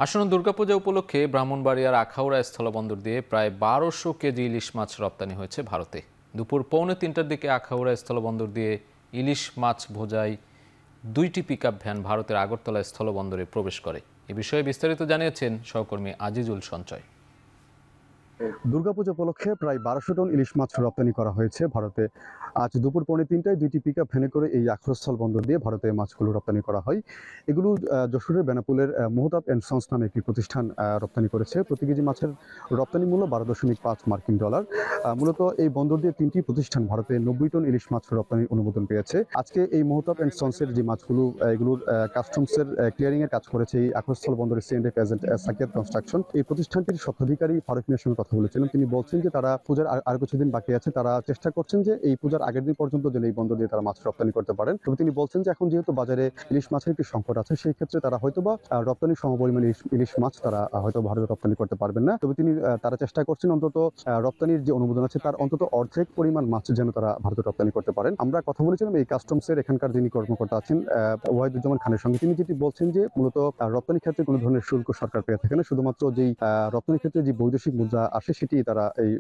আসন্ন দুর্গাপূজা উপলক্ষে ব্রাহ্মণবাড়িয়ার আখাউড়া স্থলবন্দর দিয়ে প্রায় ১২০০ কেজি ইলিশ মাছ রপ্তানি হয়েছে ভারতে। দুপুর 2:45টার দিকে আখাউড়া স্থলবন্দর দিয়ে ইলিশ মাছ বোঝাই 2টি পিকআপ ভ্যান ভারতের আগরতলা স্থলবন্দরে প্রবেশ করে। এ বিষয়ে বিস্তারিত জানিয়েছেন সহকর্মী আজিজুল সঞ্চয়। দুর্গাপূজা উপলক্ষে প্রায় ১২০০ টন ইলিশ মাছ রপ্তানি করা হয়েছে ভারতে। আজ দুপুর 2:45টায় 2টি পিকআপ ভ্যানে করে এই আখাউড়া স্থল বন্দর দিয়ে ভারতে মাছগুলো রপ্তানি করা হয়। এগুলো যশোরের বেনাপোলের মোহতাব অ্যান্ড সন্স নামে একটি প্রতিষ্ঠান রপ্তানি করেছে। প্রতি কেজি মাছের রপ্তানি মূল্য $12.5 মূলত এই বন্দর দিয়ে 3টি প্রতিষ্ঠান ভারতে 90 টন ইলিশ মাছ রপ্তানির অনুমোদন পেয়েছে। আজকে এই মোহতাব অ্যান্ড সন্সের যে মাছগুলো এগুলোর কাস্টমসের ক্লিয়ারিং এর কাজ করেছে এই আখাউড়া স্থল বন্দরের C&F এজেন্ট সাকিয়াত কনস্ট্রাকশন। এই প্রতিষ্ঠানটির স্বত্বাধিকারী ফারুক মিয়ার সঙ্গে কথা বলেছিলাম। তিনি বলছেন যে তারা পূজার আর কিছুদিন বাকি আছে, তারা চেষ্টা করছেন যে এই পূজার আগের দিন পর্যন্ত যেন এই বন্দর দিয়ে তারা মাছ রপ্তানি করতে পারেন। তবে তিনি বলছেন যে এখন যেহেতু বাজারে ইলিশ মাছের একটি সংকট আছে, সেই ক্ষেত্রে তারা হয়তোবা রপ্তানির সমপরিমাণ ইলিশ মাছ তারা হয়তো ভারতে রপ্তানি করতে পারবেন না। তবে তারা চেষ্টা করছেন অন্তত রপ্তানির যে অনুমোদন আছে তার অন্তত অর্ধেক পরিমাণ মাছ যেন তারা ভারতে রপ্তানি করতে পারেন। আমরা কথা বলেছিলাম এই কাস্টমসের এখানকার যিনি কর্মকর্তা আছেন ওয়াহিদুজ্জামান খানের সঙ্গে। তিনি যেটি বলছেন যে মূলত রপ্তানি ক্ষেত্রে কোনো ধরনের শুল্ক সরকার পেয়ে থাকে না, শুধুমাত্র যেই রপ্তানি ক্ষেত্রে যে বৈদেশিক মুদ্রা আসে সেটি তারা এই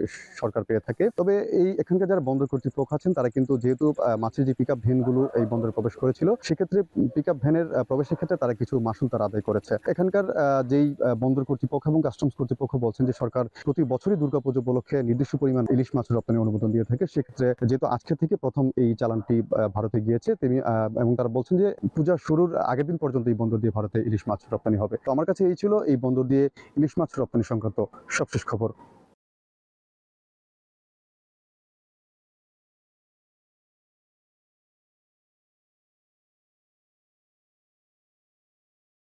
সরকার পেয়ে থাকে। তবে এই এখানকার যারা বন্দর কর্তৃপক্ষ আছেন তারা কিন্তু যেহেতু মাছের যে পিকআপ ভ্যানগুলো এই বন্দরে প্রবেশ করেছিল, সেক্ষেত্রে পিকআপ ভ্যানের প্রবেশের ক্ষেত্রে তারা কিছু মাশুল তারা আদায় করেছে। এখানকার যেই বন্দর কর্তৃপক্ষ এবং কাস্টমস কর্তৃপক্ষ বলছেন যে সরকার প্রতি বছরই দুর্গাপুজো উপলক্ষে নির্দিষ্ট পরিমাণ ইলিশ মাছ রপ্তানি অনুমোদন দিয়ে থাকে। সেক্ষেত্রে যেহেতু আজকে থেকে প্রথম এই চালানটি ভারতে গিয়েছে তিনি এবং তারা বলছেন যে পূজা শুরুর আগের দিন পর্যন্ত এই বন্দর দিয়ে ভারতে ইলিশ মাছ রপ্তানি হবে। তো আমার কাছে এই ছিল এই বন্দর দিয়ে ইলিশ মাছ রপ্তানি সংক্রান্ত সবশেষ খবর।